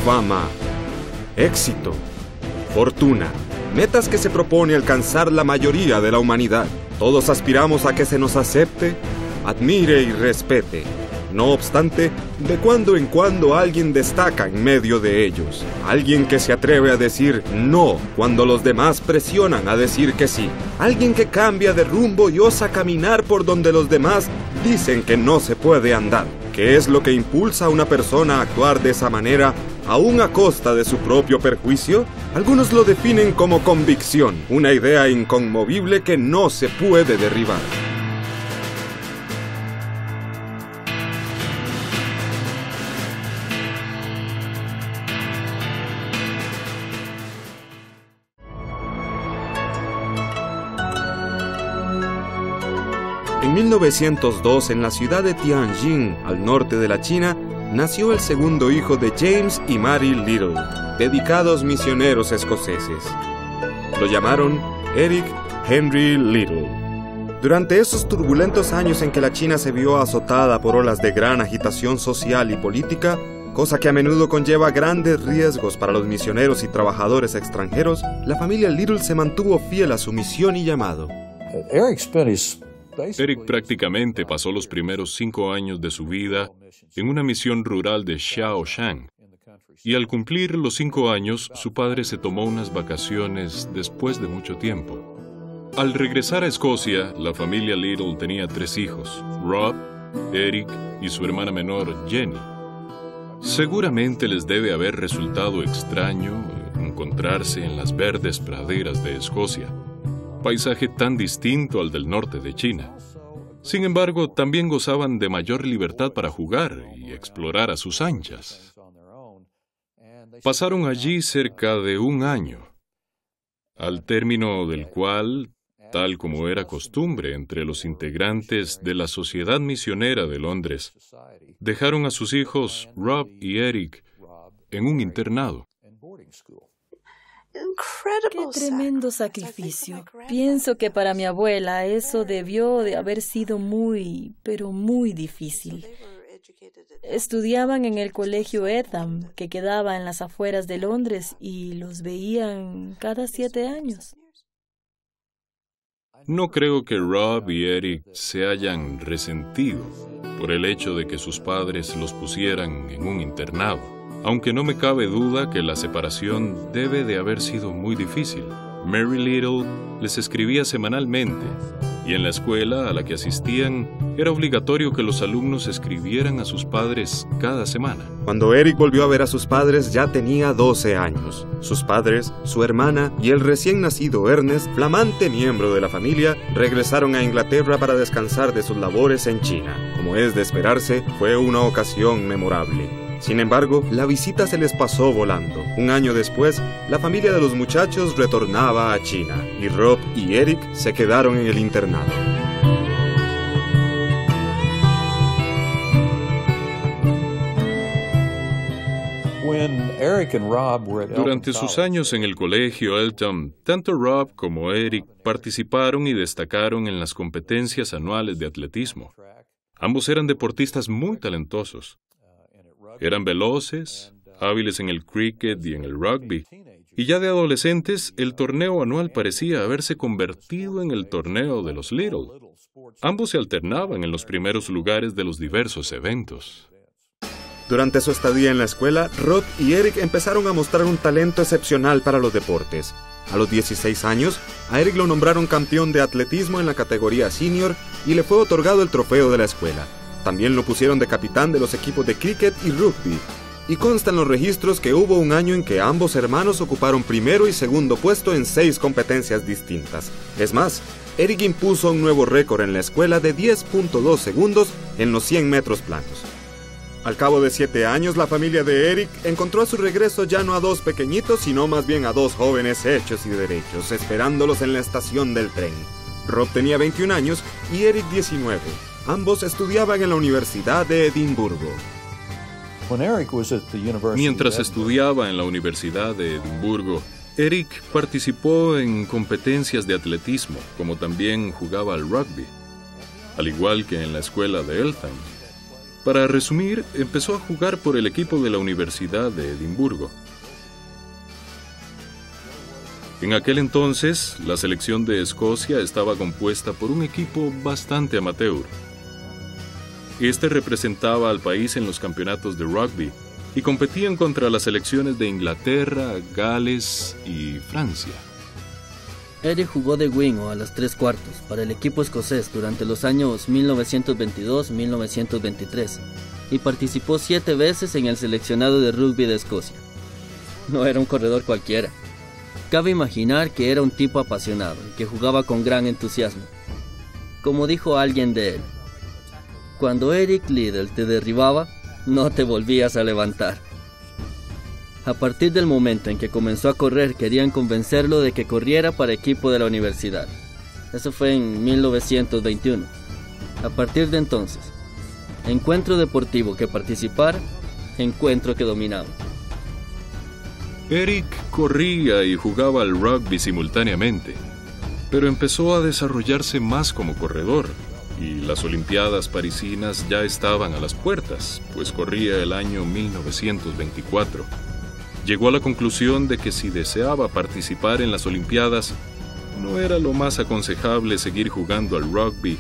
fama, éxito, fortuna, metas que se propone alcanzar la mayoría de la humanidad. Todos aspiramos a que se nos acepte, admire y respete. No obstante, de cuando en cuando alguien destaca en medio de ellos. Alguien que se atreve a decir no cuando los demás presionan a decir que sí. Alguien que cambia de rumbo y osa caminar por donde los demás dicen que no se puede andar. ¿Qué es lo que impulsa a una persona a actuar de esa manera, aún a costa de su propio perjuicio? Algunos lo definen como convicción, una idea inconmovible que no se puede derribar. En 1902, en la ciudad de Tianjin, al norte de la China, nació el segundo hijo de James y Mary Little, dedicados misioneros escoceses. Lo llamaron Eric Henry Little. Durante esos turbulentos años en que la China se vio azotada por olas de gran agitación social y política, cosa que a menudo conlleva grandes riesgos para los misioneros y trabajadores extranjeros, la familia Little se mantuvo fiel a su misión y llamado. Eric prácticamente pasó los primeros 5 años de su vida en una misión rural de Shaoxing, y al cumplir los 5 años, su padre se tomó unas vacaciones después de mucho tiempo. Al regresar a Escocia, la familia Little tenía 3 hijos, Rob, Eric y su hermana menor, Jenny. Seguramente les debe haber resultado extraño encontrarse en las verdes praderas de Escocia, paisaje tan distinto al del norte de China. Sin embargo, también gozaban de mayor libertad para jugar y explorar a sus anchas. Pasaron allí cerca de 1 año, al término del cual, tal como era costumbre entre los integrantes de la Sociedad Misionera de Londres, dejaron a sus hijos, Rob y Eric, en un internado. ¡Qué tremendo sacrificio! Pienso que para mi abuela eso debió de haber sido muy, pero muy difícil. Estudiaban en el colegio Etham, que quedaba en las afueras de Londres, y los veían cada 7 años. No creo que Rob y Eric se hayan resentido por el hecho de que sus padres los pusieran en un internado, aunque no me cabe duda que la separación debe de haber sido muy difícil. Mary Little les escribía semanalmente, y en la escuela a la que asistían era obligatorio que los alumnos escribieran a sus padres cada semana. Cuando Eric volvió a ver a sus padres ya tenía 12 años. Sus padres, su hermana y el recién nacido Ernest, flamante miembro de la familia, regresaron a Inglaterra para descansar de sus labores en China. Como es de esperarse, fue una ocasión memorable. Sin embargo, la visita se les pasó volando. 1 año después, la familia de los muchachos retornaba a China, y Rob y Eric se quedaron en el internado. Durante sus años en el colegio Eltham, tanto Rob como Eric participaron y destacaron en las competencias anuales de atletismo. Ambos eran deportistas muy talentosos. Eran veloces, hábiles en el cricket y en el rugby, y ya de adolescentes el torneo anual parecía haberse convertido en el torneo de los Little. Ambos se alternaban en los primeros lugares de los diversos eventos. Durante su estadía en la escuela, Rob y Eric empezaron a mostrar un talento excepcional para los deportes. A los 16 años, a Eric lo nombraron campeón de atletismo en la categoría senior y le fue otorgado el trofeo de la escuela. También lo pusieron de capitán de los equipos de cricket y rugby. Y consta en los registros que hubo 1 año en que ambos hermanos ocuparon primero y segundo puesto en 6 competencias distintas. Es más, Eric impuso un nuevo récord en la escuela de 10.2 segundos en los 100 metros planos. Al cabo de 7 años, la familia de Eric encontró a su regreso ya no a 2 pequeñitos, sino más bien a 2 jóvenes hechos y derechos, esperándolos en la estación del tren. Rob tenía 21 años y Eric 19. Ambos estudiaban en la Universidad de Edimburgo. Mientras estudiaba en la Universidad de Edimburgo, Eric participó en competencias de atletismo, como también jugaba al rugby, al igual que en la escuela de Eltham. Para resumir, empezó a jugar por el equipo de la Universidad de Edimburgo. En aquel entonces, la selección de Escocia estaba compuesta por un equipo bastante amateur. Este representaba al país en los campeonatos de rugby y competían contra las selecciones de Inglaterra, Gales y Francia. Eric jugó de wing o a las 3/4 para el equipo escocés durante los años 1922-1923 y participó 7 veces en el seleccionado de rugby de Escocia. No era un corredor cualquiera. Cabe imaginar que era un tipo apasionado y que jugaba con gran entusiasmo. Como dijo alguien de él, cuando Eric Liddell te derribaba, no te volvías a levantar. A partir del momento en que comenzó a correr, querían convencerlo de que corriera para equipo de la universidad. Eso fue en 1921. A partir de entonces, encuentro deportivo que participara, encuentro que dominaba. Eric corría y jugaba al rugby simultáneamente, pero empezó a desarrollarse más como corredor, y las Olimpiadas parisinas ya estaban a las puertas, pues corría el año 1924. Llegó a la conclusión de que si deseaba participar en las Olimpiadas, no era lo más aconsejable seguir jugando al rugby,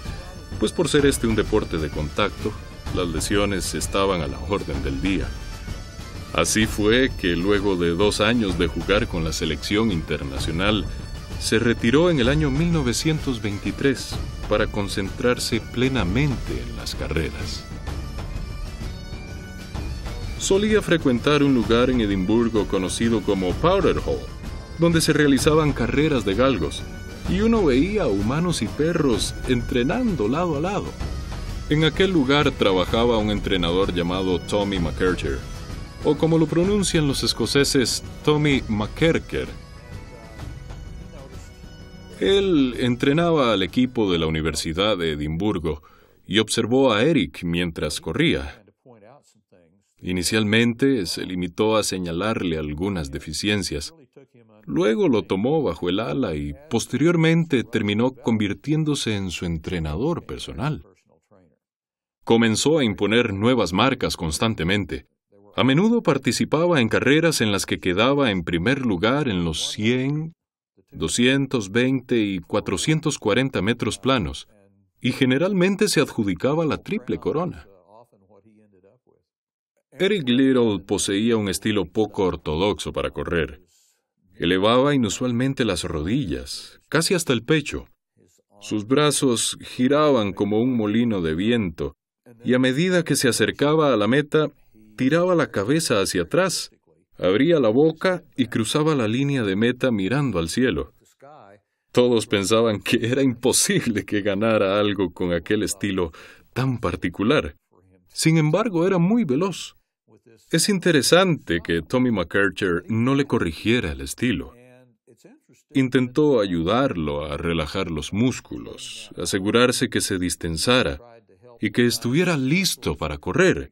pues por ser un deporte de contacto, las lesiones estaban a la orden del día. Así fue que luego de 2 años de jugar con la selección internacional, se retiró en el año 1923 para concentrarse plenamente en las carreras. Solía frecuentar un lugar en Edimburgo conocido como Powder Hall, donde se realizaban carreras de galgos, y uno veía a humanos y perros entrenando lado a lado. En aquel lugar trabajaba un entrenador llamado Tommy McKercher, o como lo pronuncian los escoceses, Tommy McKerker. Él entrenaba al equipo de la Universidad de Edimburgo y observó a Eric mientras corría. Inicialmente se limitó a señalarle algunas deficiencias. Luego lo tomó bajo el ala y posteriormente terminó convirtiéndose en su entrenador personal. Comenzó a imponer nuevas marcas constantemente. A menudo participaba en carreras en las que quedaba en primer lugar en los 100, 220 y 440 metros planos, y generalmente se adjudicaba la triple corona. Eric Liddell poseía un estilo poco ortodoxo para correr. Elevaba inusualmente las rodillas, casi hasta el pecho. Sus brazos giraban como un molino de viento, y a medida que se acercaba a la meta, tiraba la cabeza hacia atrás, abría la boca y cruzaba la línea de meta mirando al cielo. Todos pensaban que era imposible que ganara algo con aquel estilo tan particular. Sin embargo, era muy veloz. Es interesante que Tommy McKercher no le corrigiera el estilo. Intentó ayudarlo a relajar los músculos, asegurarse que se distensara y que estuviera listo para correr.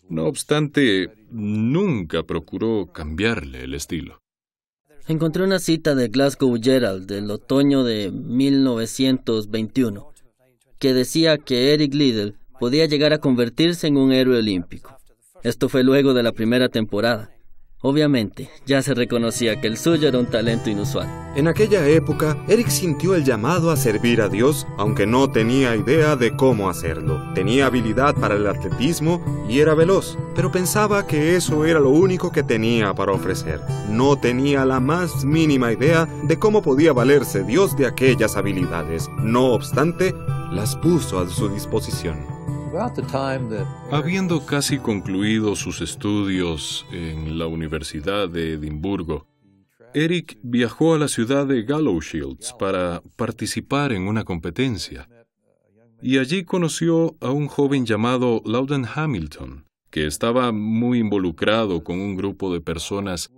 No obstante, nunca procuró cambiarle el estilo. Encontré una cita de Glasgow Herald del otoño de 1921 que decía que Eric Liddell podía llegar a convertirse en un héroe olímpico. Esto fue luego de la primera temporada. Obviamente, ya se reconocía que el suyo era un talento inusual. En aquella época, Eric sintió el llamado a servir a Dios, aunque no tenía idea de cómo hacerlo. Tenía habilidad para el atletismo y era veloz, pero pensaba que eso era lo único que tenía para ofrecer. No tenía la más mínima idea de cómo podía valerse Dios de aquellas habilidades. No obstante, las puso a su disposición. Habiendo casi concluido sus estudios en la Universidad de Edimburgo, Eric viajó a la ciudad de Gallowshields para participar en una competencia. Y allí conoció a un joven llamado Loudon Hamilton, que estaba muy involucrado con un grupo de personas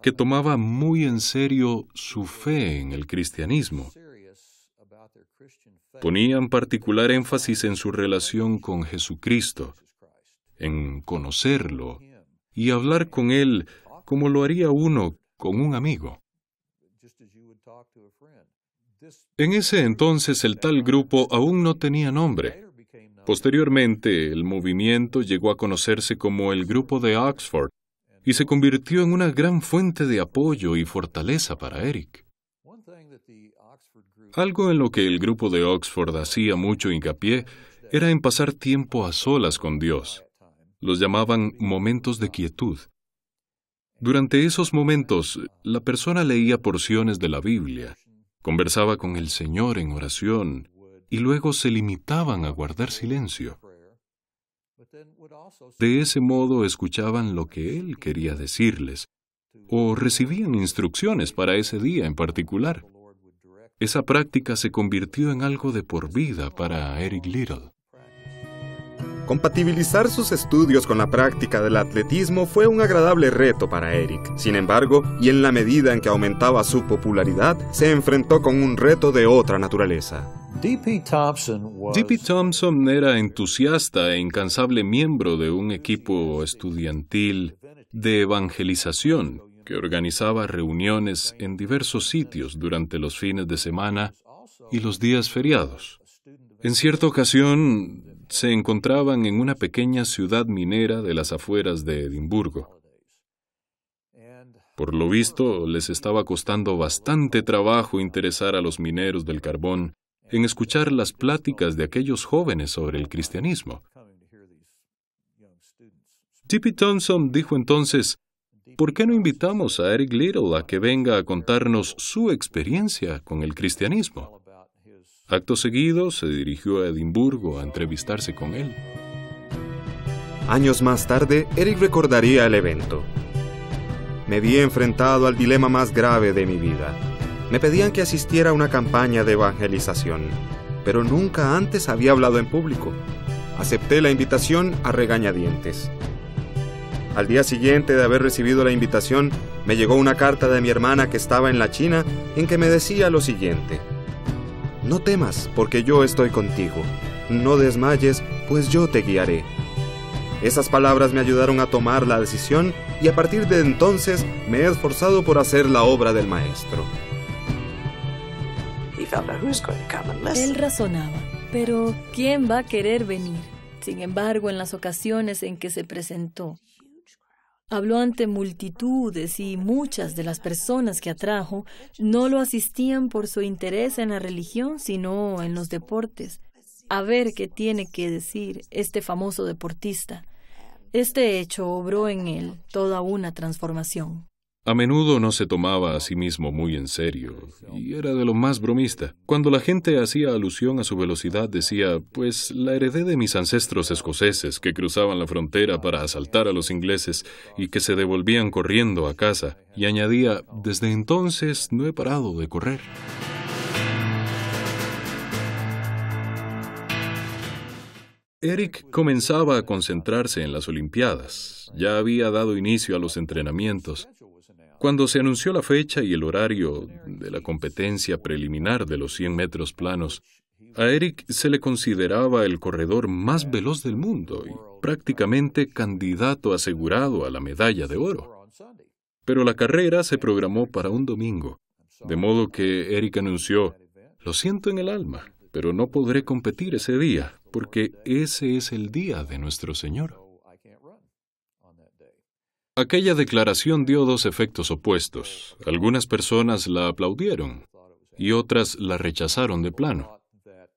que tomaba muy en serio su fe en el cristianismo. Ponían particular énfasis en su relación con Jesucristo, en conocerlo y hablar con Él como lo haría uno con un amigo. En ese entonces el tal grupo aún no tenía nombre. Posteriormente, el movimiento llegó a conocerse como el Grupo de Oxford y se convirtió en una gran fuente de apoyo y fortaleza para Eric. Algo en lo que el Grupo de Oxford hacía mucho hincapié era en pasar tiempo a solas con Dios. Los llamaban momentos de quietud. Durante esos momentos, la persona leía porciones de la Biblia, conversaba con el Señor en oración y luego se limitaban a guardar silencio. De ese modo escuchaban lo que Él quería decirles o recibían instrucciones para ese día en particular. Esa práctica se convirtió en algo de por vida para Eric Liddell. Compatibilizar sus estudios con la práctica del atletismo fue un agradable reto para Eric. Sin embargo, y en la medida en que aumentaba su popularidad, se enfrentó con un reto de otra naturaleza. D.P. Thompson era entusiasta e incansable miembro de un equipo estudiantil de evangelización que organizaba reuniones en diversos sitios durante los fines de semana y los días feriados. En cierta ocasión, se encontraban en una pequeña ciudad minera de las afueras de Edimburgo. Por lo visto, les estaba costando bastante trabajo interesar a los mineros del carbón en escuchar las pláticas de aquellos jóvenes sobre el cristianismo. D.P. Thompson dijo entonces, ¿por qué no invitamos a Eric Liddell a que venga a contarnos su experiencia con el cristianismo? Acto seguido, se dirigió a Edimburgo a entrevistarse con él. Años más tarde, Eric recordaría el evento. Me vi enfrentado al dilema más grave de mi vida. Me pedían que asistiera a una campaña de evangelización, pero nunca antes había hablado en público. Acepté la invitación a regañadientes. Al día siguiente de haber recibido la invitación, me llegó una carta de mi hermana que estaba en la China en que me decía lo siguiente: no temas, porque yo estoy contigo. No desmayes, pues yo te guiaré. Esas palabras me ayudaron a tomar la decisión y a partir de entonces me he esforzado por hacer la obra del Maestro. Él razonaba, pero ¿quién va a querer venir? Sin embargo, en las ocasiones en que se presentó, habló ante multitudes y muchas de las personas que atrajo no lo asistían por su interés en la religión, sino en los deportes. A ver qué tiene que decir este famoso deportista. Este hecho obró en él toda una transformación. A menudo no se tomaba a sí mismo muy en serio y era de lo más bromista. Cuando la gente hacía alusión a su velocidad decía, pues la heredé de mis ancestros escoceses que cruzaban la frontera para asaltar a los ingleses y que se devolvían corriendo a casa. Y añadía, desde entonces no he parado de correr. Eric comenzaba a concentrarse en las Olimpiadas. Ya había dado inicio a los entrenamientos. Cuando se anunció la fecha y el horario de la competencia preliminar de los 100 metros planos, a Eric se le consideraba el corredor más veloz del mundo y prácticamente candidato asegurado a la medalla de oro. Pero la carrera se programó para un domingo, de modo que Eric anunció, lo siento en el alma, pero no podré competir ese día, porque ese es el día de nuestro Señor. Aquella declaración dio dos efectos opuestos. Algunas personas la aplaudieron y otras la rechazaron de plano.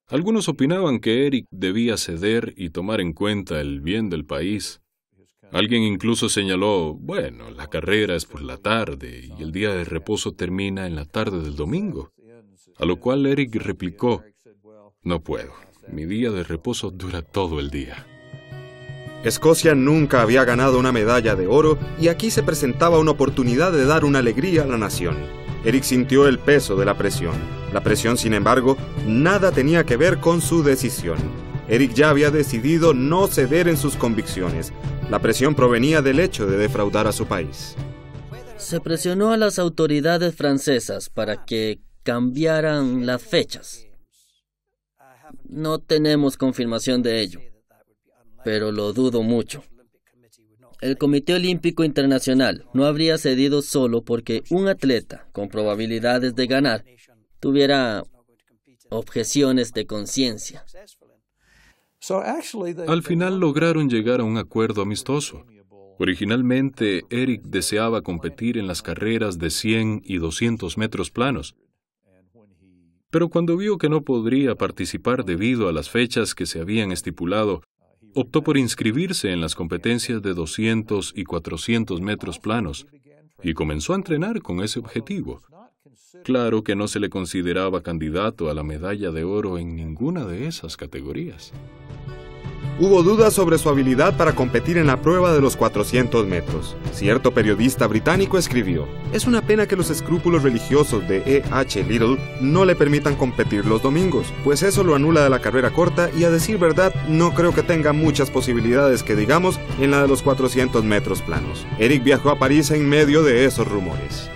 Algunos opinaban que Eric debía ceder y tomar en cuenta el bien del país. Alguien incluso señaló, bueno, la carrera es por la tarde y el día de reposo termina en la tarde del domingo. A lo cual Eric replicó, no puedo, mi día de reposo dura todo el día. Escocia nunca había ganado una medalla de oro y aquí se presentaba una oportunidad de dar una alegría a la nación. Eric sintió el peso de la presión. La presión, sin embargo, nada tenía que ver con su decisión. Eric ya había decidido no ceder en sus convicciones. La presión provenía del hecho de defraudar a su país. Se presionó a las autoridades francesas para que cambiaran las fechas. No tenemos confirmación de ello, pero lo dudo mucho. El Comité Olímpico Internacional no habría cedido solo porque un atleta con probabilidades de ganar tuviera objeciones de conciencia. Al final lograron llegar a un acuerdo amistoso. Originalmente, Eric deseaba competir en las carreras de 100 y 200 metros planos. Pero cuando vio que no podría participar debido a las fechas que se habían estipulado, optó por inscribirse en las competencias de 200 y 400 metros planos y comenzó a entrenar con ese objetivo. Claro que no se le consideraba candidato a la medalla de oro en ninguna de esas categorías. Hubo dudas sobre su habilidad para competir en la prueba de los 400 metros. Cierto periodista británico escribió: "Es una pena que los escrúpulos religiosos de E.H. Little no le permitan competir los domingos, pues eso lo anula de la carrera corta y, a decir verdad, no creo que tenga muchas posibilidades que digamos en la de los 400 metros planos". Eric viajó a París en medio de esos rumores.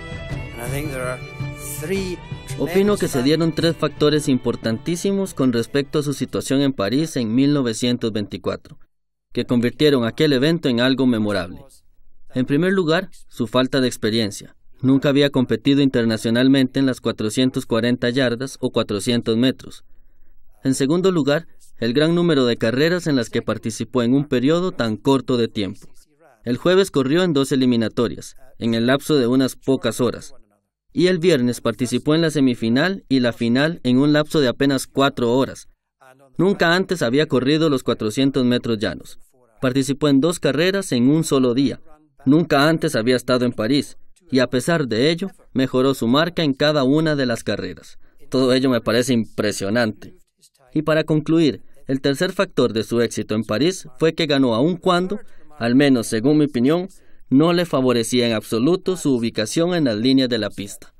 Opino que se dieron 3 factores importantísimos con respecto a su situación en París en 1924, que convirtieron aquel evento en algo memorable. En primer lugar, su falta de experiencia. Nunca había competido internacionalmente en las 440 yardas o 400 metros. En segundo lugar, el gran número de carreras en las que participó en un periodo tan corto de tiempo. El jueves corrió en 2 eliminatorias, en el lapso de unas pocas horas. Y el viernes participó en la semifinal y la final en un lapso de apenas 4 horas. Nunca antes había corrido los 400 metros llanos. Participó en 2 carreras en un solo día. Nunca antes había estado en París. Y a pesar de ello, mejoró su marca en cada una de las carreras. Todo ello me parece impresionante. Y para concluir, el tercer factor de su éxito en París fue que ganó aun cuando, al menos según mi opinión, no le favorecía en absoluto su ubicación en las líneas de la pista.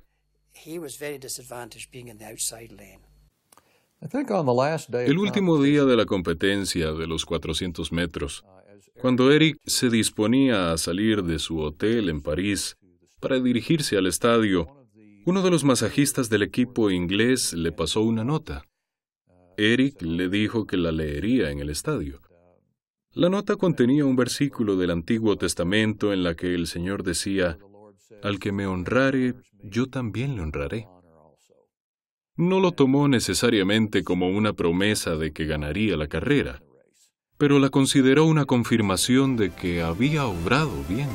El último día de la competencia de los 400 metros, cuando Eric se disponía a salir de su hotel en París para dirigirse al estadio, uno de los masajistas del equipo inglés le pasó una nota. Eric le dijo que la leería en el estadio. La nota contenía un versículo del Antiguo Testamento en la que el Señor decía: "Al que me honrare, yo también le honraré". No lo tomó necesariamente como una promesa de que ganaría la carrera, pero la consideró una confirmación de que había obrado bien.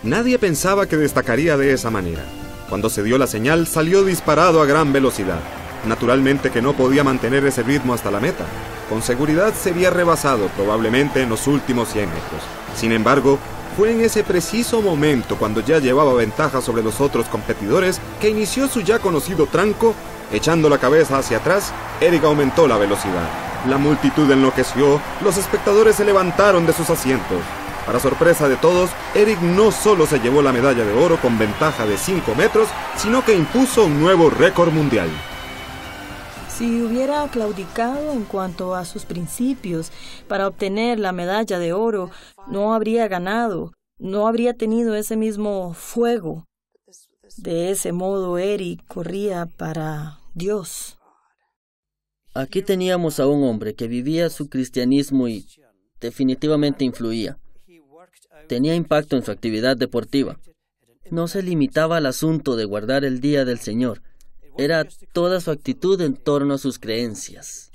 Nadie pensaba que destacaría de esa manera. Cuando se dio la señal, salió disparado a gran velocidad. Naturalmente que no podía mantener ese ritmo hasta la meta. Con seguridad sería rebasado probablemente en los últimos 100 metros. Sin embargo, fue en ese preciso momento, cuando ya llevaba ventaja sobre los otros competidores, que inició su ya conocido tranco. Echando la cabeza hacia atrás, Eric aumentó la velocidad. La multitud enloqueció, los espectadores se levantaron de sus asientos. Para sorpresa de todos, Eric no solo se llevó la medalla de oro con ventaja de 5 metros, sino que impuso un nuevo récord mundial. Si hubiera claudicado en cuanto a sus principios para obtener la medalla de oro, no habría ganado, no habría tenido ese mismo fuego. De ese modo, Eric corría para Dios. Aquí teníamos a un hombre que vivía su cristianismo y definitivamente influía. Tenía impacto en su actividad deportiva. No se limitaba al asunto de guardar el día del Señor. Era toda su actitud en torno a sus creencias.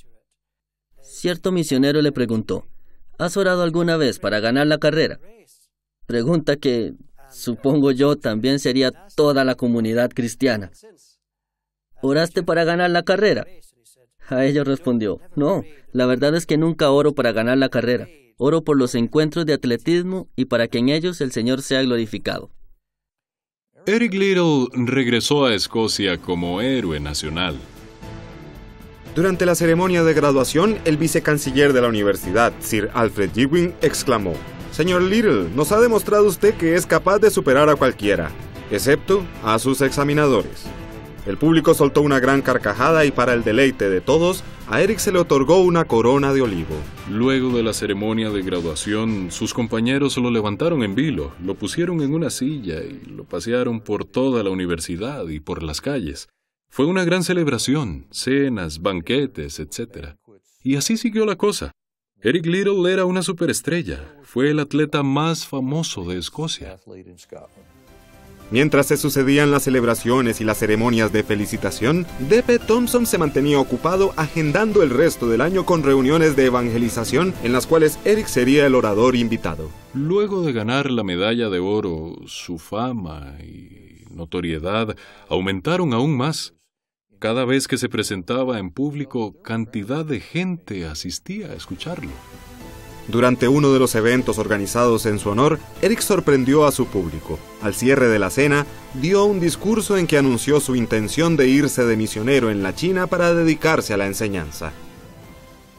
Cierto misionero le preguntó: ¿has orado alguna vez para ganar la carrera? Pregunta que, supongo yo, también sería toda la comunidad cristiana. ¿Oraste para ganar la carrera? A ello respondió: no, la verdad es que nunca oro para ganar la carrera. Oro por los encuentros de atletismo y para que en ellos el Señor sea glorificado. Eric Little regresó a Escocia como héroe nacional. Durante la ceremonia de graduación, el vicecanciller de la universidad, Sir Alfred Ewing, exclamó: "Señor Little, nos ha demostrado usted que es capaz de superar a cualquiera, excepto a sus examinadores". El público soltó una gran carcajada y, para el deleite de todos, a Eric se le otorgó una corona de olivo. Luego de la ceremonia de graduación, sus compañeros lo levantaron en vilo, lo pusieron en una silla y lo pasearon por toda la universidad y por las calles. Fue una gran celebración, cenas, banquetes, etc. Y así siguió la cosa. Eric Little era una superestrella. Fue el atleta más famoso de Escocia. Mientras se sucedían las celebraciones y las ceremonias de felicitación, D.P. Thompson se mantenía ocupado agendando el resto del año con reuniones de evangelización en las cuales Eric sería el orador invitado. Luego de ganar la medalla de oro, su fama y notoriedad aumentaron aún más. Cada vez que se presentaba en público, cantidad de gente asistía a escucharlo. Durante uno de los eventos organizados en su honor, Eric sorprendió a su público. Al cierre de la cena, dio un discurso en que anunció su intención de irse de misionero en la China para dedicarse a la enseñanza.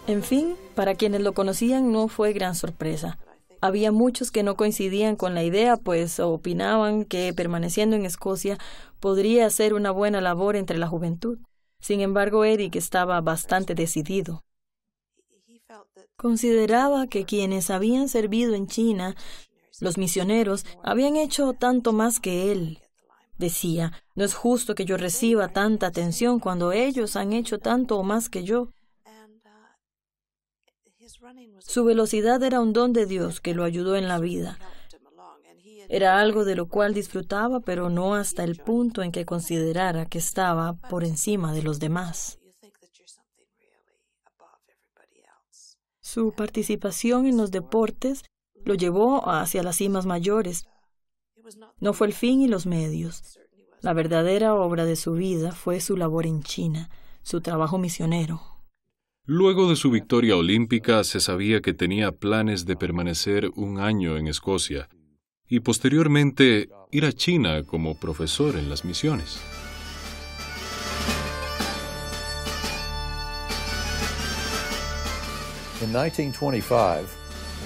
En fin, para quienes lo conocían no fue gran sorpresa. Había muchos que no coincidían con la idea, pues opinaban que permaneciendo en Escocia podría hacer una buena labor entre la juventud. Sin embargo, Eric estaba bastante decidido. Consideraba que quienes habían servido en China, los misioneros, habían hecho tanto más que él. Decía, no es justo que yo reciba tanta atención cuando ellos han hecho tanto o más que yo. Su velocidad era un don de Dios que lo ayudó en la vida. Era algo de lo cual disfrutaba, pero no hasta el punto en que considerara que estaba por encima de los demás. Su participación en los deportes lo llevó hacia las cimas mayores. No fue el fin y los medios. La verdadera obra de su vida fue su labor en China, su trabajo misionero. Luego de su victoria olímpica, se sabía que tenía planes de permanecer un año en Escocia y posteriormente ir a China como profesor en las misiones. En 1925,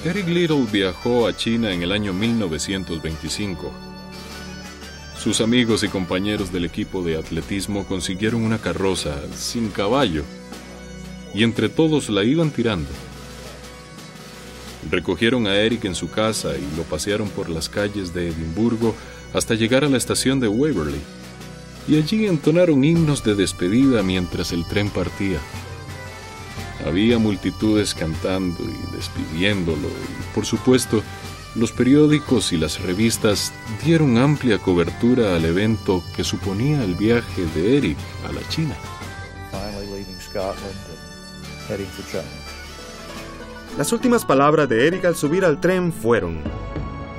Eric Liddell viajó a China en el año 1925. Sus amigos y compañeros del equipo de atletismo consiguieron una carroza sin caballo y entre todos la iban tirando. Recogieron a Eric en su casa y lo pasearon por las calles de Edimburgo hasta llegar a la estación de Waverley. Y allí entonaron himnos de despedida mientras el tren partía. Había multitudes cantando y despidiéndolo y, por supuesto, los periódicos y las revistas dieron amplia cobertura al evento que suponía el viaje de Eric a la China. Las últimas palabras de Eric al subir al tren fueron: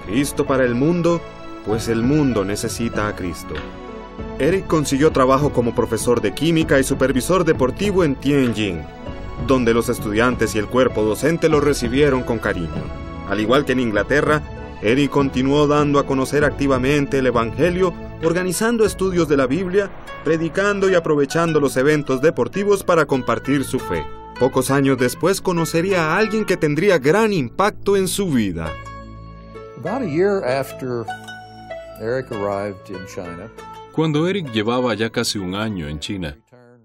Cristo para el mundo, pues el mundo necesita a Cristo. Eric consiguió trabajo como profesor de química y supervisor deportivo en Tianjin, donde los estudiantes y el cuerpo docente lo recibieron con cariño. Al igual que en Inglaterra, Eric continuó dando a conocer activamente el Evangelio, organizando estudios de la Biblia, predicando y aprovechando los eventos deportivos para compartir su fe. Pocos años después conocería a alguien que tendría gran impacto en su vida. about a year after Eric arrived in China, Cuando Eric llevaba ya casi un año en China,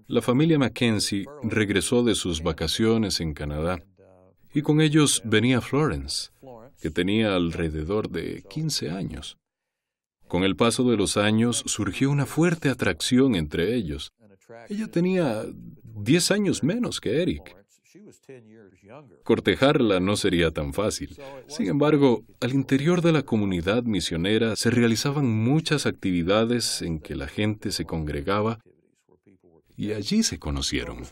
la familia Mackenzie regresó de sus vacaciones en Canadá y con ellos venía Florence, que tenía alrededor de 15 años. Con el paso de los años surgió una fuerte atracción entre ellos. Ella tenía 10 años menos que Eric. Cortejarla no sería tan fácil. Sin embargo, al interior de la comunidad misionera se realizaban muchas actividades en que la gente se congregaba y allí se conocieron.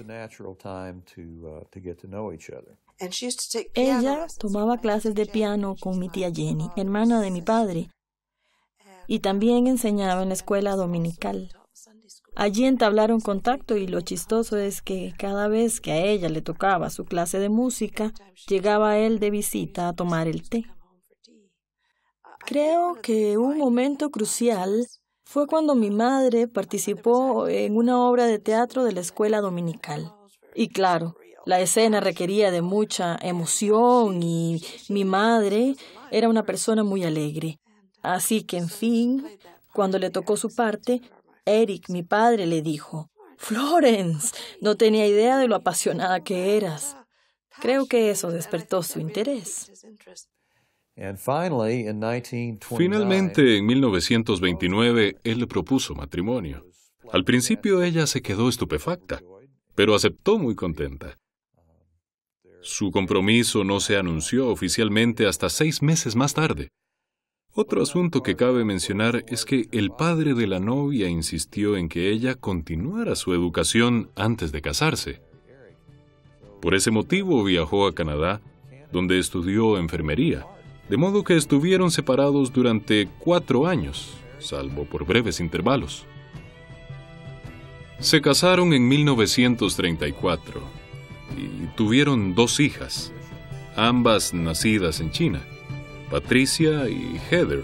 Ella tomaba clases de piano con mi tía Jenny, hermana de mi padre, y también enseñaba en la escuela dominical. Allí entablaron contacto y lo chistoso es que cada vez que a ella le tocaba su clase de música, llegaba él de visita a tomar el té. Creo que un momento crucial fue cuando mi madre participó en una obra de teatro de la escuela dominical. Y claro, la escena requería de mucha emoción y mi madre era una persona muy alegre. Así que, en fin, cuando le tocó su parte, Eric, mi padre, le dijo: «Florence, no tenía idea de lo apasionada que eras». Creo que eso despertó su interés. Finalmente, en 1929, él le propuso matrimonio. Al principio ella se quedó estupefacta, pero aceptó muy contenta. Su compromiso no se anunció oficialmente hasta 6 meses más tarde. Otro asunto que cabe mencionar es que el padre de la novia insistió en que ella continuara su educación antes de casarse. Por ese motivo viajó a Canadá, donde estudió enfermería, de modo que estuvieron separados durante 4 años, salvo por breves intervalos. Se casaron en 1934 y tuvieron 2 hijas, ambas nacidas en China, Patricia y Heather.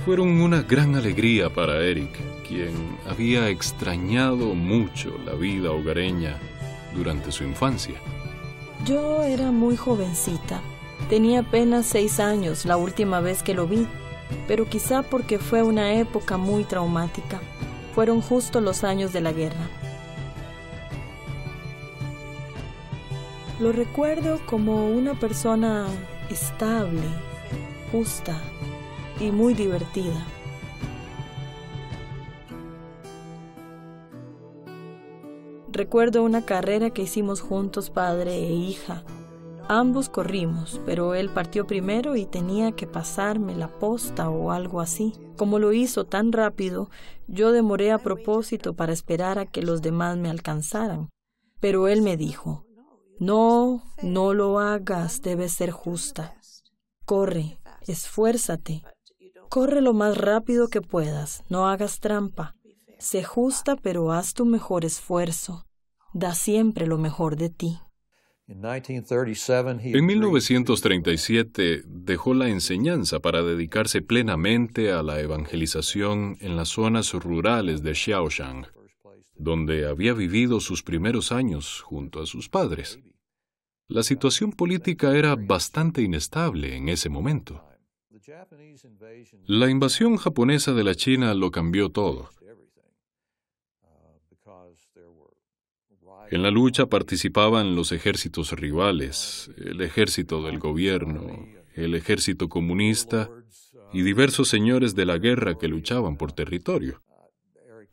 Fueron una gran alegría para Eric, quien había extrañado mucho la vida hogareña durante su infancia. Yo era muy jovencita. Tenía apenas 6 años la última vez que lo vi, pero quizá porque fue una época muy traumática. Fueron justo los años de la guerra. Lo recuerdo como una persona estable, justa y muy divertida. Recuerdo una carrera que hicimos juntos, padre e hija. Ambos corrimos, pero él partió primero y tenía que pasarme la posta o algo así. Como lo hizo tan rápido, yo demoré a propósito para esperar a que los demás me alcanzaran. Pero él me dijo: no lo hagas, debes ser justa. Corre, esfuérzate. Corre lo más rápido que puedas, no hagas trampa. Sé justa, pero haz tu mejor esfuerzo. Da siempre lo mejor de ti. En 1937 dejó la enseñanza para dedicarse plenamente a la evangelización en las zonas rurales de Xiaoshan, donde había vivido sus primeros años junto a sus padres. La situación política era bastante inestable en ese momento. La invasión japonesa de la China lo cambió todo. En la lucha participaban los ejércitos rivales, el ejército del gobierno, el ejército comunista y diversos señores de la guerra que luchaban por territorio.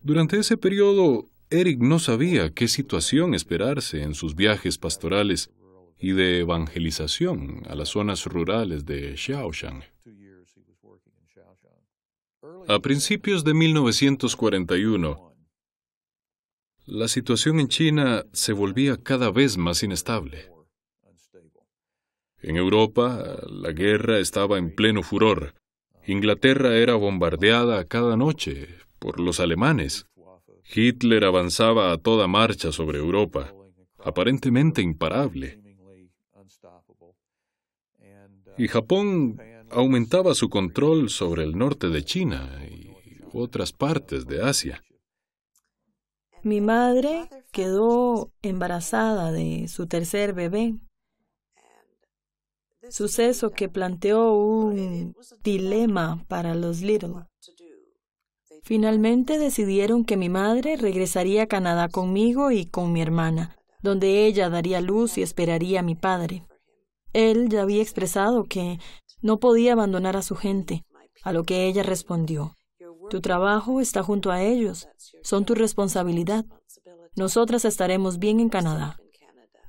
Durante ese periodo, Eric no sabía qué situación esperarse en sus viajes pastorales y de evangelización a las zonas rurales de Xiaoshan. A principios de 1941, la situación en China se volvía cada vez más inestable. En Europa, la guerra estaba en pleno furor. Inglaterra era bombardeada cada noche por los alemanes. Hitler avanzaba a toda marcha sobre Europa, aparentemente imparable. Y Japón aumentaba su control sobre el norte de China y otras partes de Asia. Mi madre quedó embarazada de su tercer bebé, suceso que planteó un dilema para los Little. Finalmente decidieron que mi madre regresaría a Canadá conmigo y con mi hermana, donde ella daría luz y esperaría a mi padre. Él ya había expresado que no podía abandonar a su gente, a lo que ella respondió: tu trabajo está junto a ellos, son tu responsabilidad. Nosotras estaremos bien en Canadá.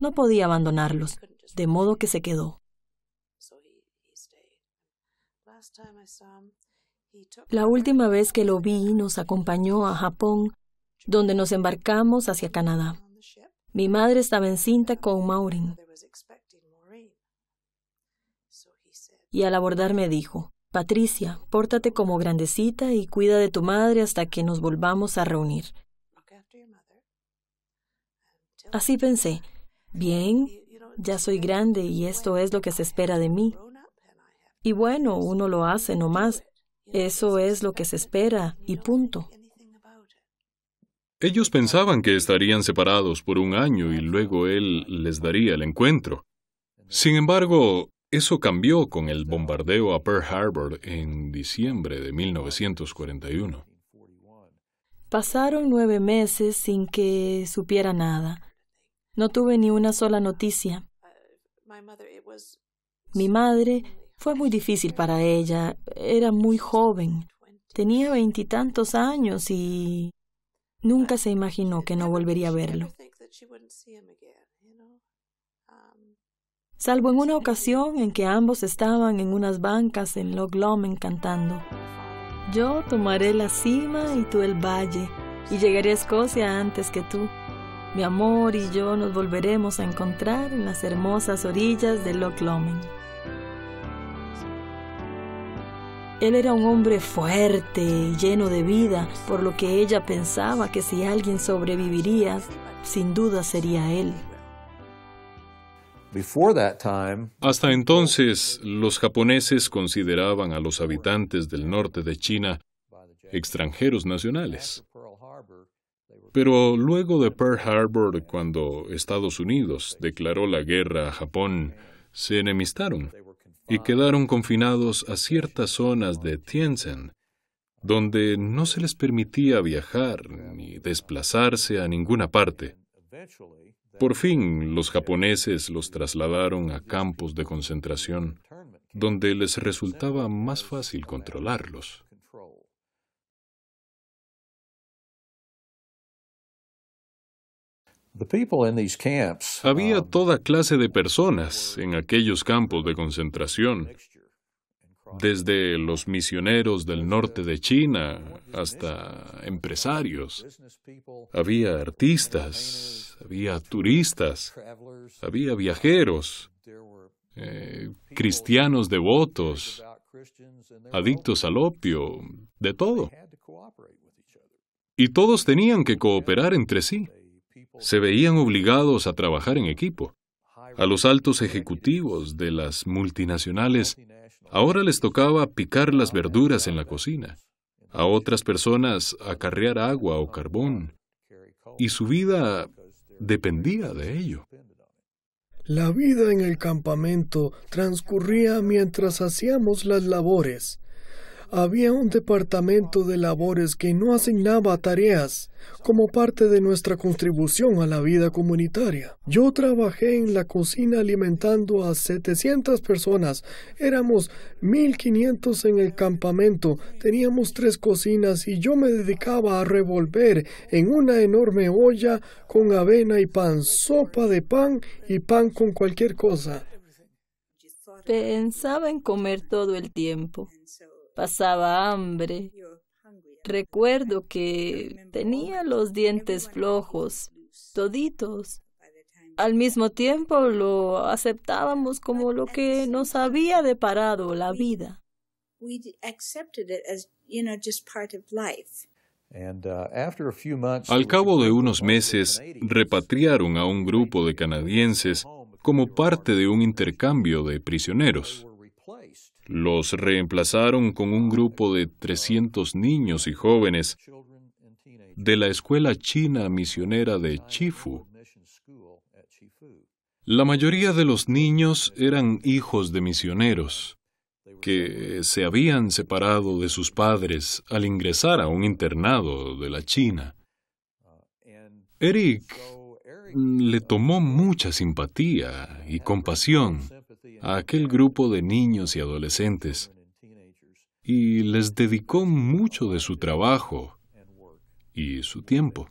No podía abandonarlos, de modo que se quedó. La última vez que lo vi, nos acompañó a Japón, donde nos embarcamos hacia Canadá. Mi madre estaba encinta con Maureen. Y al abordar me dijo: Patricia, pórtate como grandecita y cuida de tu madre hasta que nos volvamos a reunir. Así pensé: bien, ya soy grande y esto es lo que se espera de mí. Y bueno, uno lo hace nomás. Eso es lo que se espera y punto. Ellos pensaban que estarían separados por 1 año y luego él les daría el encuentro. Sin embargo, eso cambió con el bombardeo a Pearl Harbor en diciembre de 1941. Pasaron 9 meses sin que supiera nada. No tuve ni una sola noticia. Mi madre, fue muy difícil para ella. Era muy joven. Tenía 20 y tantos años y nunca se imaginó que no volvería a verlo. salvo en una ocasión en que ambos estaban en unas bancas en Loch Lomond cantando: yo tomaré la cima y tú el valle, y llegaré a Escocia antes que tú. Mi amor y yo nos volveremos a encontrar en las hermosas orillas de Loch Lomond. Él era un hombre fuerte y lleno de vida, por lo que ella pensaba que si alguien sobreviviría, sin duda sería él. Hasta entonces, los japoneses consideraban a los habitantes del norte de China extranjeros nacionales. Pero luego de Pearl Harbor, cuando Estados Unidos declaró la guerra a Japón, se enemistaron y quedaron confinados a ciertas zonas de Tientsin, donde no se les permitía viajar ni desplazarse a ninguna parte. Por fin, los japoneses los trasladaron a campos de concentración, donde les resultaba más fácil controlarlos. Había toda clase de personas en aquellos campos de concentración, desde los misioneros del norte de China hasta empresarios. Había artistas, había turistas, había viajeros, cristianos devotos, adictos al opio, de todo. Y todos tenían que cooperar entre sí. Se veían obligados a trabajar en equipo. A los altos ejecutivos de las multinacionales ahora les tocaba picar las verduras en la cocina. A otras personas acarrear agua o carbón. Y su vida dependía de ello. La vida en el campamento transcurría mientras hacíamos las labores. Había un departamento de labores que no asignaba tareas como parte de nuestra contribución a la vida comunitaria. Yo trabajé en la cocina alimentando a 700 personas. Éramos 1,500 en el campamento. Teníamos 3 cocinas y yo me dedicaba a revolver en una enorme olla con avena y pan, sopa de pan y pan con cualquier cosa. Pensaba en comer todo el tiempo. Pasaba hambre. Recuerdo que tenía los dientes flojos, toditos. Al mismo tiempo lo aceptábamos como lo que nos había deparado la vida. Al cabo de unos meses, repatriaron a un grupo de canadienses como parte de un intercambio de prisioneros. Los reemplazaron con un grupo de 300 niños y jóvenes de la escuela china misionera de Chifu. La mayoría de los niños eran hijos de misioneros que se habían separado de sus padres al ingresar a un internado de la China. Eric le tomó mucha simpatía y compasión a aquel grupo de niños y adolescentes y les dedicó mucho de su trabajo y su tiempo.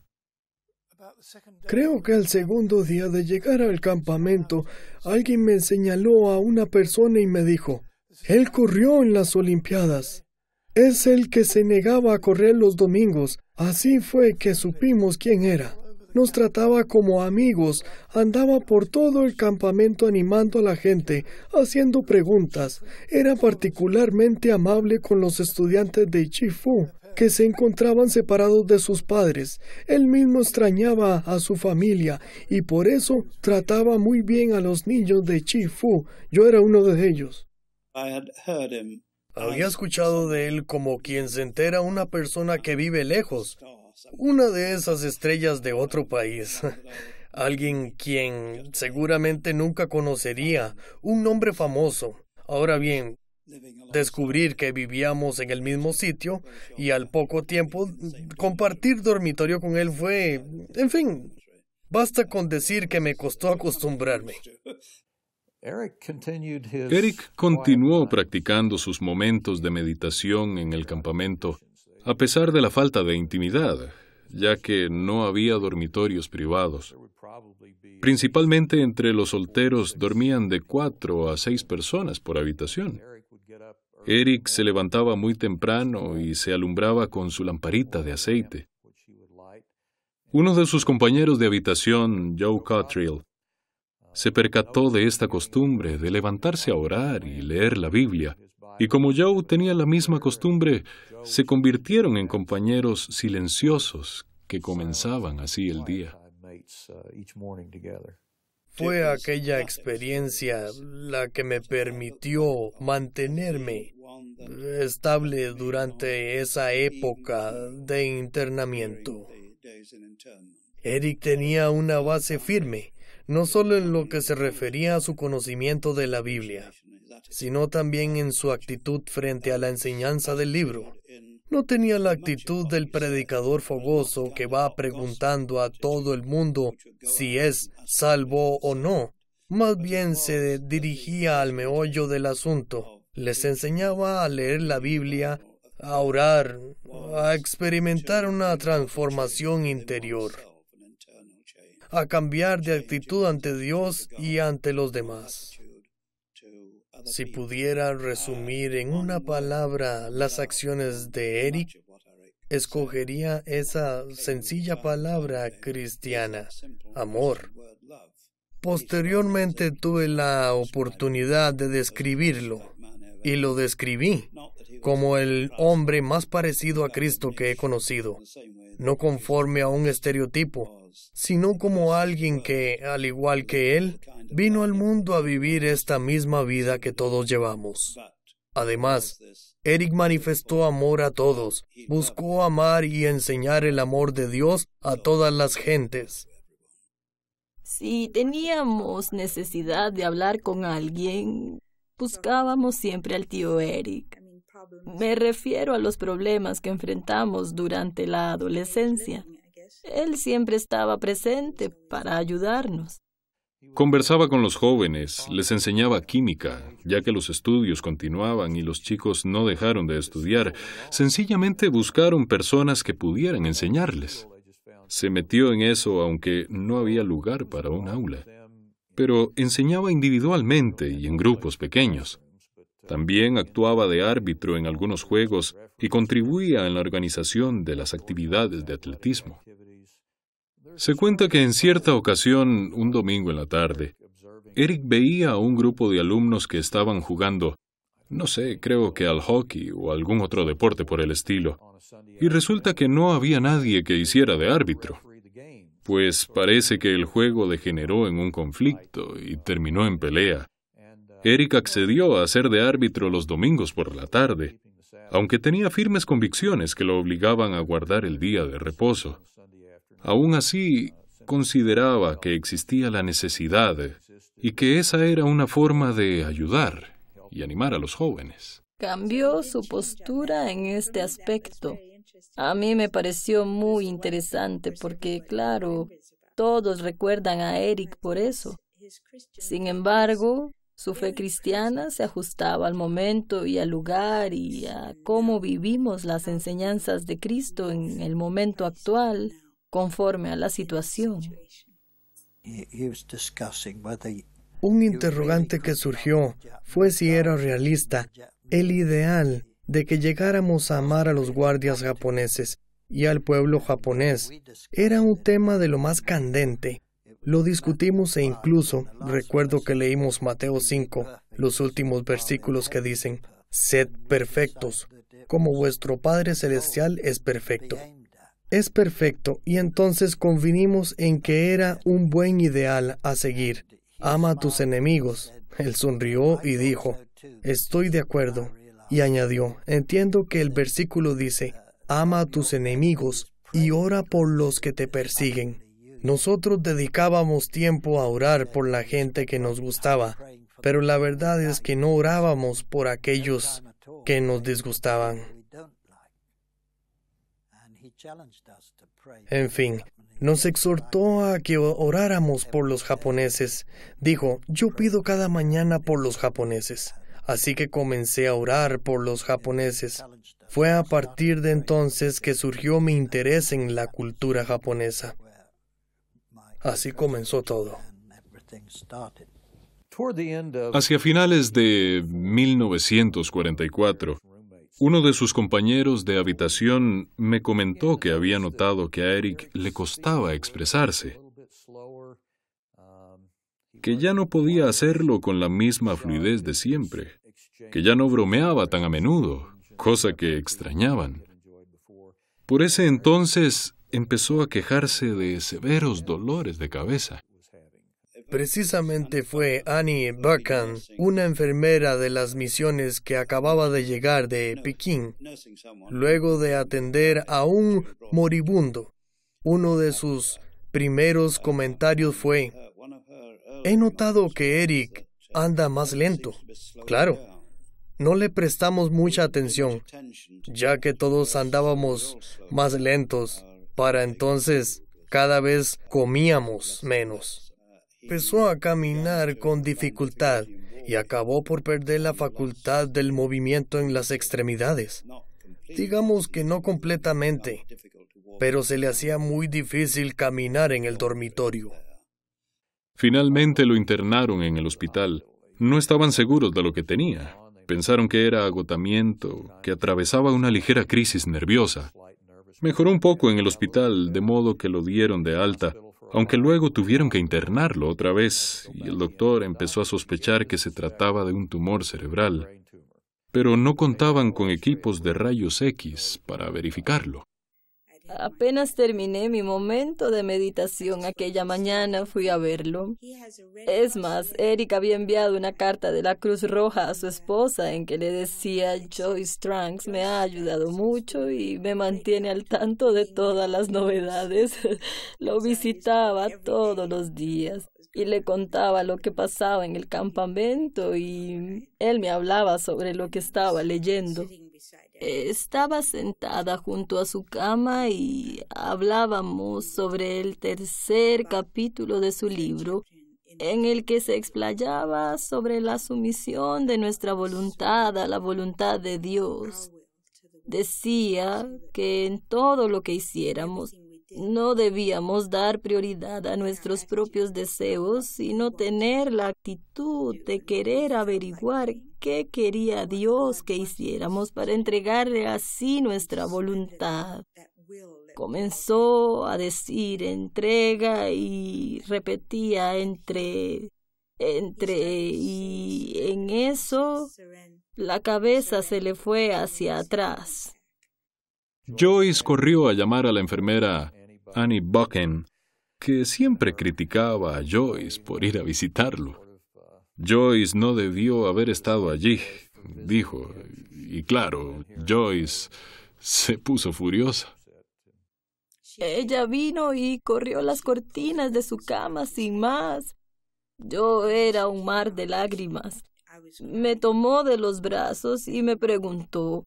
Creo que al segundo día de llegar al campamento, alguien me señaló a una persona y me dijo: él corrió en las Olimpiadas. Es el que se negaba a correr los domingos. Así fue que supimos quién era. Nos trataba como amigos, andaba por todo el campamento animando a la gente, haciendo preguntas. Era particularmente amable con los estudiantes de Chifu, que se encontraban separados de sus padres. Él mismo extrañaba a su familia y por eso trataba muy bien a los niños de Chifu. Yo era uno de ellos. Había escuchado de él como quien se entera una persona que vive lejos. Una de esas estrellas de otro país. Alguien quien seguramente nunca conocería. Un nombre famoso. Ahora bien, descubrir que vivíamos en el mismo sitio y al poco tiempo compartir dormitorio con él fue... En fin, basta con decir que me costó acostumbrarme. Eric continuó practicando sus momentos de meditación en el campamento, a pesar de la falta de intimidad, ya que no había dormitorios privados. Principalmente entre los solteros dormían de 4 a 6 personas por habitación. Eric se levantaba muy temprano y se alumbraba con su lamparita de aceite. Uno de sus compañeros de habitación, Joe Cottrell, se percató de esta costumbre de levantarse a orar y leer la Biblia, y como Joe tenía la misma costumbre, se convirtieron en compañeros silenciosos que comenzaban así el día. Fue aquella experiencia la que me permitió mantenerme estable durante esa época de internamiento. Eric tenía una base firme, no solo en lo que se refería a su conocimiento de la Biblia, sino también en su actitud frente a la enseñanza del libro. No tenía la actitud del predicador fogoso que va preguntando a todo el mundo si es salvo o no. Más bien se dirigía al meollo del asunto. Les enseñaba a leer la Biblia, a orar, a experimentar una transformación interior, a cambiar de actitud ante Dios y ante los demás. Si pudiera resumir en una palabra las acciones de Eric, escogería esa sencilla palabra cristiana: amor. Posteriormente tuve la oportunidad de describirlo, y lo describí como el hombre más parecido a Cristo que he conocido, no conforme a un estereotipo, sino como alguien que, al igual que él, vino al mundo a vivir esta misma vida que todos llevamos. Además, Eric manifestó amor a todos, buscó amar y enseñar el amor de Dios a todas las gentes. Si teníamos necesidad de hablar con alguien, buscábamos siempre al tío Eric. Me refiero a los problemas que enfrentamos durante la adolescencia. Él siempre estaba presente para ayudarnos. Conversaba con los jóvenes, les enseñaba química, ya que los estudios continuaban y los chicos no dejaron de estudiar. Sencillamente buscaron personas que pudieran enseñarles. Se metió en eso aunque no había lugar para un aula. Pero enseñaba individualmente y en grupos pequeños. También actuaba de árbitro en algunos juegos y contribuía en la organización de las actividades de atletismo. Se cuenta que en cierta ocasión, un domingo en la tarde, Eric veía a un grupo de alumnos que estaban jugando, no sé, creo que al hockey o algún otro deporte por el estilo, y resulta que no había nadie que hiciera de árbitro. Pues parece que el juego degeneró en un conflicto y terminó en pelea. Eric accedió a ser de árbitro los domingos por la tarde, aunque tenía firmes convicciones que lo obligaban a guardar el día de reposo. Aún así, consideraba que existía la necesidad y que esa era una forma de ayudar y animar a los jóvenes. Cambió su postura en este aspecto. A mí me pareció muy interesante porque, claro, todos recuerdan a Eric por eso. Sin embargo, su fe cristiana se ajustaba al momento y al lugar y a cómo vivimos las enseñanzas de Cristo en el momento actual, conforme a la situación. Un interrogante que surgió fue si era realista el ideal de que llegáramos a amar a los guardias japoneses y al pueblo japonés. Era un tema de lo más candente. Lo discutimos e incluso recuerdo que leímos Mateo 5, los últimos versículos que dicen: «Sed perfectos, como vuestro Padre Celestial es perfecto». Es perfecto, y entonces convinimos en que era un buen ideal a seguir. Ama a tus enemigos. Él sonrió y dijo: «Estoy de acuerdo». Y añadió: «Entiendo que el versículo dice: ama a tus enemigos y ora por los que te persiguen». Nosotros dedicábamos tiempo a orar por la gente que nos gustaba, pero la verdad es que no orábamos por aquellos que nos disgustaban. En fin, nos exhortó a que oráramos por los japoneses. Dijo: «Yo pido cada mañana por los japoneses». Así que comencé a orar por los japoneses. Fue a partir de entonces que surgió mi interés en la cultura japonesa. Así comenzó todo. Hacia finales de 1944, uno de sus compañeros de habitación me comentó que había notado que a Eric le costaba expresarse, que ya no podía hacerlo con la misma fluidez de siempre, que ya no bromeaba tan a menudo, cosa que extrañaban. Por ese entonces empezó a quejarse de severos dolores de cabeza. Precisamente fue Annie Buchan, una enfermera de las misiones que acababa de llegar de Pekín, luego de atender a un moribundo. Uno de sus primeros comentarios fue: he notado que Eric anda más lento. Claro, no le prestamos mucha atención, ya que todos andábamos más lentos. Para entonces, cada vez comíamos menos. Empezó a caminar con dificultad y acabó por perder la facultad del movimiento en las extremidades. Digamos que no completamente, pero se le hacía muy difícil caminar en el dormitorio. Finalmente lo internaron en el hospital. No estaban seguros de lo que tenía. Pensaron que era agotamiento, que atravesaba una ligera crisis nerviosa. Mejoró un poco en el hospital, de modo que lo dieron de alta, aunque luego tuvieron que internarlo otra vez, y el doctor empezó a sospechar que se trataba de un tumor cerebral. Pero no contaban con equipos de rayos X para verificarlo. Apenas terminé mi momento de meditación aquella mañana, fui a verlo. Es más, Eric había enviado una carta de la Cruz Roja a su esposa en que le decía: Joyce Tranks me ha ayudado mucho y me mantiene al tanto de todas las novedades. Lo visitaba todos los días y le contaba lo que pasaba en el campamento y él me hablaba sobre lo que estaba leyendo. Estaba sentada junto a su cama y hablábamos sobre el tercer capítulo de su libro, en el que se explayaba sobre la sumisión de nuestra voluntad a la voluntad de Dios. Decía que en todo lo que hiciéramos no debíamos dar prioridad a nuestros propios deseos, sino tener la actitud de querer averiguar qué quería Dios que hiciéramos para entregarle así nuestra voluntad. Comenzó a decir entrega y repetía entre, y en eso la cabeza se le fue hacia atrás. Joyce corrió a llamar a la enfermera Annie Buchan, que siempre criticaba a Joyce por ir a visitarlo. Joyce no debió haber estado allí, dijo, y claro, Joyce se puso furiosa. Ella vino y corrió las cortinas de su cama sin más. Yo era un mar de lágrimas. Me tomó de los brazos y me preguntó: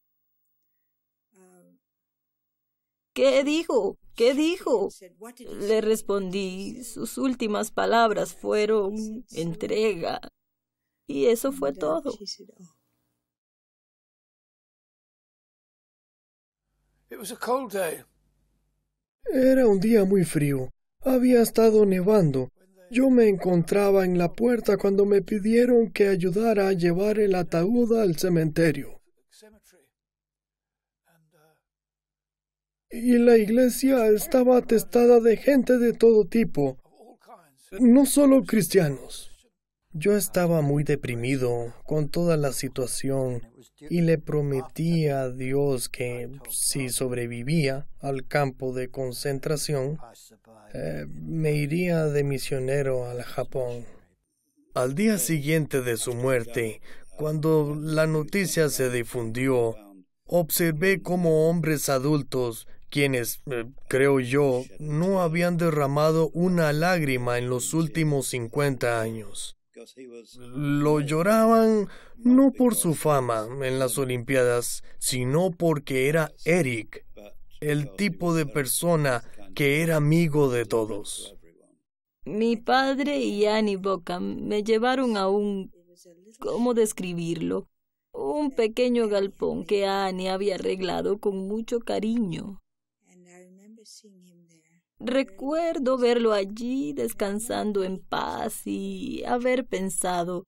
¿qué dijo? ¿Qué dijo? Le respondí. Sus últimas palabras fueron entrega. Y eso fue todo. Era un día muy frío. Había estado nevando. Yo me encontraba en la puerta cuando me pidieron que ayudara a llevar el ataúd al cementerio. Y la iglesia estaba atestada de gente de todo tipo, no solo cristianos. Yo estaba muy deprimido con toda la situación y le prometí a Dios que si sobrevivía al campo de concentración, me iría de misionero al Japón. Al día siguiente de su muerte, cuando la noticia se difundió, observé cómo hombres adultos, quienes, creo yo, no habían derramado una lágrima en los últimos 50 años. Lo lloraban no por su fama en las Olimpiadas, sino porque era Eric, el tipo de persona que era amigo de todos. Mi padre y Annie Buchan me llevaron a ¿cómo describirlo? Un pequeño galpón que Annie había arreglado con mucho cariño. Recuerdo verlo allí descansando en paz y haber pensado,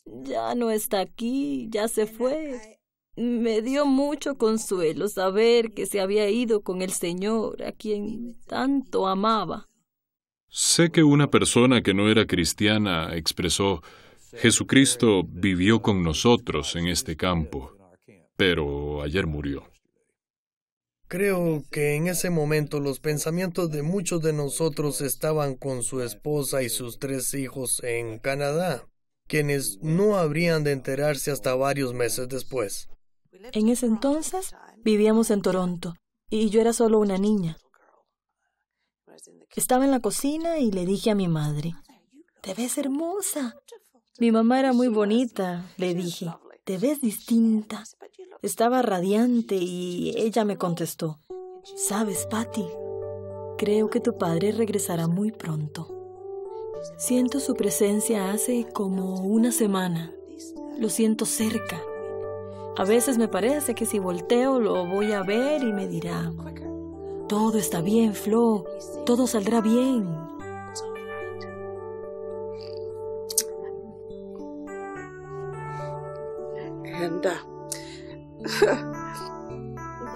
ya no está aquí, ya se fue. Me dio mucho consuelo saber que se había ido con el Señor, a quien tanto amaba. Sé que una persona que no era cristiana expresó, Jesucristo vivió con nosotros en este campo, pero ayer murió. Creo que en ese momento los pensamientos de muchos de nosotros estaban con su esposa y sus 3 hijos en Canadá, quienes no habrían de enterarse hasta varios meses después. En ese entonces vivíamos en Toronto y yo era solo una niña. Estaba en la cocina y le dije a mi madre, «Te ves hermosa». Mi mamá era muy bonita, le dije, «Te ves distinta». Estaba radiante y ella me contestó, «¿Sabes, Patty? Creo que tu padre regresará muy pronto. Siento su presencia hace como una semana. Lo siento cerca. A veces me parece que si volteo lo voy a ver y me dirá, todo está bien, Flo, todo saldrá bien».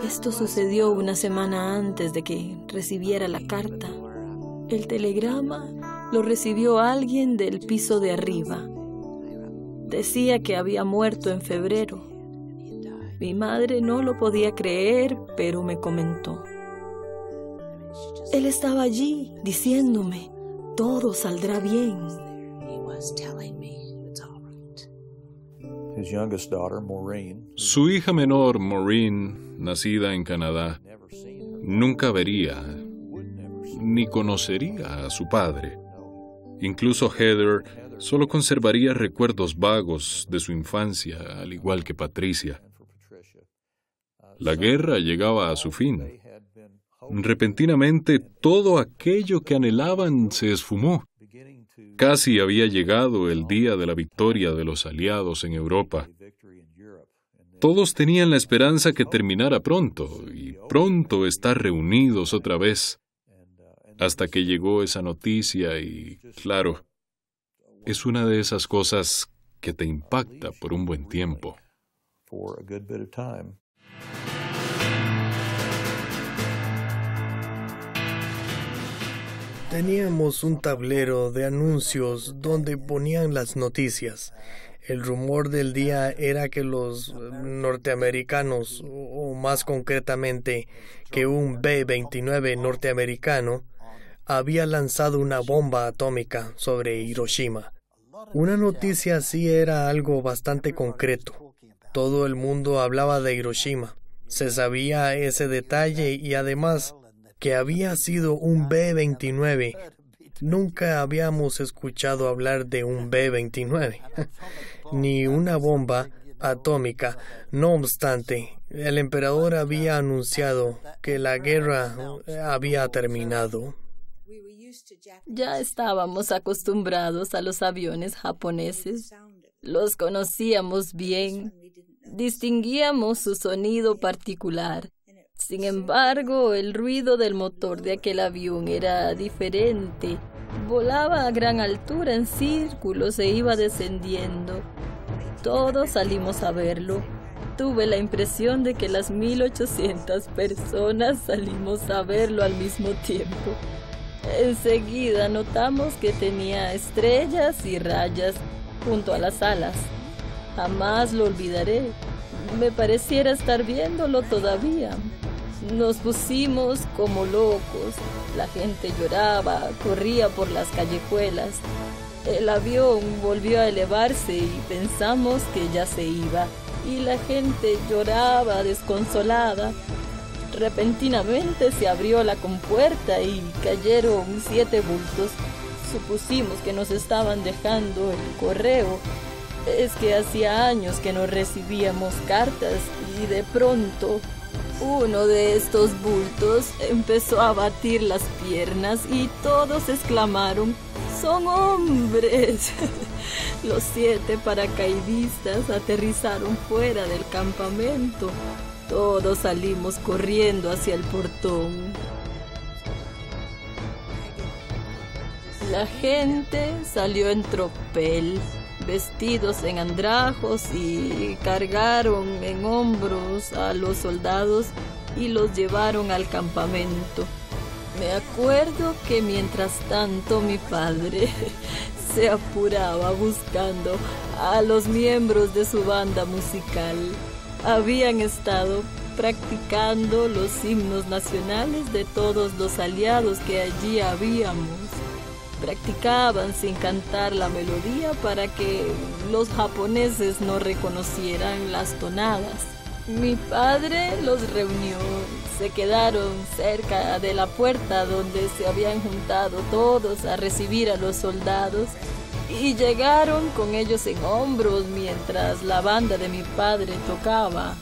Esto sucedió una semana antes de que recibiera la carta. El telegrama lo recibió alguien del piso de arriba. Decía que había muerto en febrero. Mi madre no lo podía creer, pero me comentó. Él estaba allí diciéndome, todo saldrá bien. Su hija menor, Maureen, nacida en Canadá, nunca vería ni conocería a su padre. Incluso Heather solo conservaría recuerdos vagos de su infancia, al igual que Patricia. La guerra llegaba a su fin. Repentinamente, todo aquello que anhelaban se esfumó. Casi había llegado el día de la victoria de los aliados en Europa. Todos tenían la esperanza que terminara pronto, y pronto estar reunidos otra vez. Hasta que llegó esa noticia y, claro, es una de esas cosas que te impacta por un buen tiempo. Teníamos un tablero de anuncios donde ponían las noticias. El rumor del día era que los norteamericanos, o más concretamente que un B-29 norteamericano, había lanzado una bomba atómica sobre Hiroshima. Una noticia así era algo bastante concreto. Todo el mundo hablaba de Hiroshima. Se sabía ese detalle y además que había sido un B-29. Nunca habíamos escuchado hablar de un B-29, ni una bomba atómica. No obstante, el emperador había anunciado que la guerra había terminado. Ya estábamos acostumbrados a los aviones japoneses. Los conocíamos bien. Distinguíamos su sonido particular. Sin embargo, el ruido del motor de aquel avión era diferente. Volaba a gran altura en círculos e iba descendiendo. Todos salimos a verlo. Tuve la impresión de que las 1,800 personas salimos a verlo al mismo tiempo. Enseguida notamos que tenía estrellas y rayas junto a las alas. Jamás lo olvidaré. Me pareciera estar viéndolo todavía. Nos pusimos como locos. La gente lloraba, corría por las callejuelas. El avión volvió a elevarse y pensamos que ya se iba. Y la gente lloraba desconsolada. Repentinamente se abrió la compuerta y cayeron 7 bultos. Supusimos que nos estaban dejando el correo. Es que hacía años que no recibíamos cartas y de pronto uno de estos bultos empezó a batir las piernas y todos exclamaron, ¡son hombres! Los 7 paracaidistas aterrizaron fuera del campamento. Todos salimos corriendo hacia el portón. La gente salió en tropel, vestidos en andrajos, y cargaron en hombros a los soldados y los llevaron al campamento. Me acuerdo que mientras tanto mi padre se apuraba buscando a los miembros de su banda musical. Habían estado practicando los himnos nacionales de todos los aliados que allí habíamos. Practicaban sin cantar la melodía para que los japoneses no reconocieran las tonadas. Mi padre los reunió, se quedaron cerca de la puerta donde se habían juntado todos a recibir a los soldados y llegaron con ellos en hombros mientras la banda de mi padre tocaba.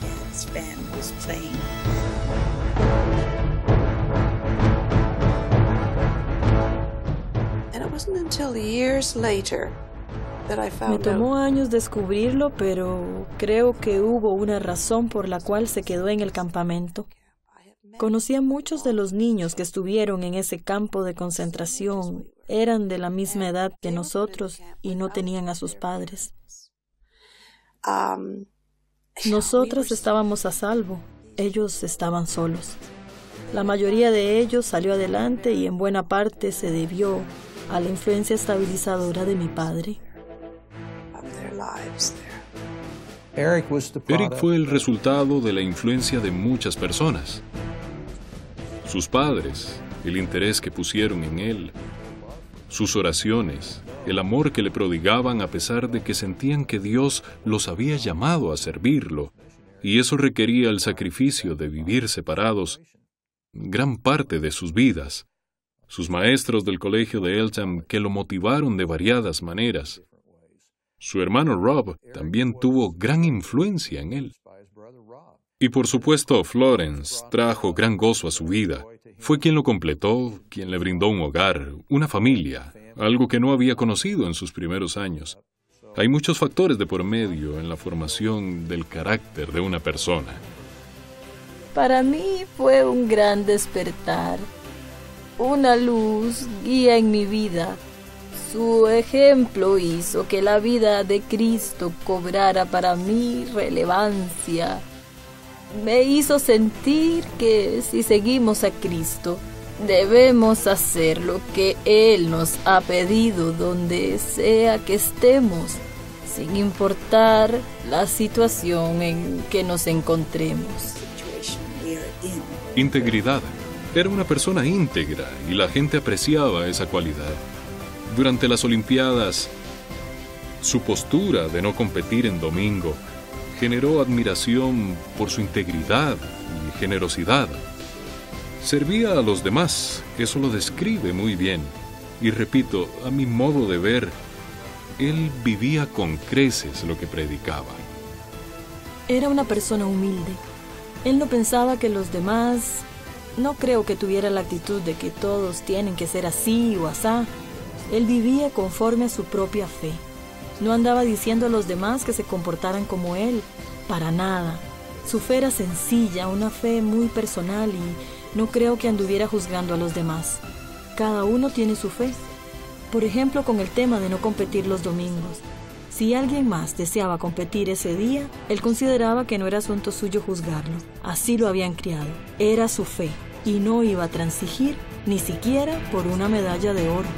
Me tomó años descubrirlo, pero creo que hubo una razón por la cual se quedó en el campamento. Conocí a muchos de los niños que estuvieron en ese campo de concentración. Eran de la misma edad que nosotros y no tenían a sus padres. Nosotros estábamos a salvo, ellos estaban solos. La mayoría de ellos salió adelante y en buena parte se debió a la influencia estabilizadora de mi padre. Eric fue el resultado de la influencia de muchas personas. Sus padres, el interés que pusieron en él, sus oraciones, el amor que le prodigaban a pesar de que sentían que Dios los había llamado a servirlo, y eso requería el sacrificio de vivir separados gran parte de sus vidas. Sus maestros del colegio de Eltham que lo motivaron de variadas maneras. Su hermano Rob también tuvo gran influencia en él. Y por supuesto, Florence trajo gran gozo a su vida. Fue quien lo completó, quien le brindó un hogar, una familia, algo que no había conocido en sus primeros años. Hay muchos factores de por medio en la formación del carácter de una persona. Para mí fue un gran despertar. Una luz guía en mi vida. Su ejemplo hizo que la vida de Cristo cobrara para mí relevancia. Me hizo sentir que si seguimos a Cristo, debemos hacer lo que Él nos ha pedido donde sea que estemos, sin importar la situación en que nos encontremos. Integridad. Era una persona íntegra y la gente apreciaba esa cualidad. Durante las Olimpiadas, su postura de no competir en domingo generó admiración por su integridad y generosidad. Servía a los demás, eso lo describe muy bien. Y repito, a mi modo de ver, él vivía con creces lo que predicaba. Era una persona humilde. Él no pensaba que los demás... No creo que tuviera la actitud de que todos tienen que ser así o asá. Él vivía conforme a su propia fe. No andaba diciendo a los demás que se comportaran como él, para nada. Su fe era sencilla, una fe muy personal y no creo que anduviera juzgando a los demás. Cada uno tiene su fe. Por ejemplo, con el tema de no competir los domingos. Si alguien más deseaba competir ese día, él consideraba que no era asunto suyo juzgarlo. Así lo habían criado. Era su fe y no iba a transigir ni siquiera por una medalla de oro.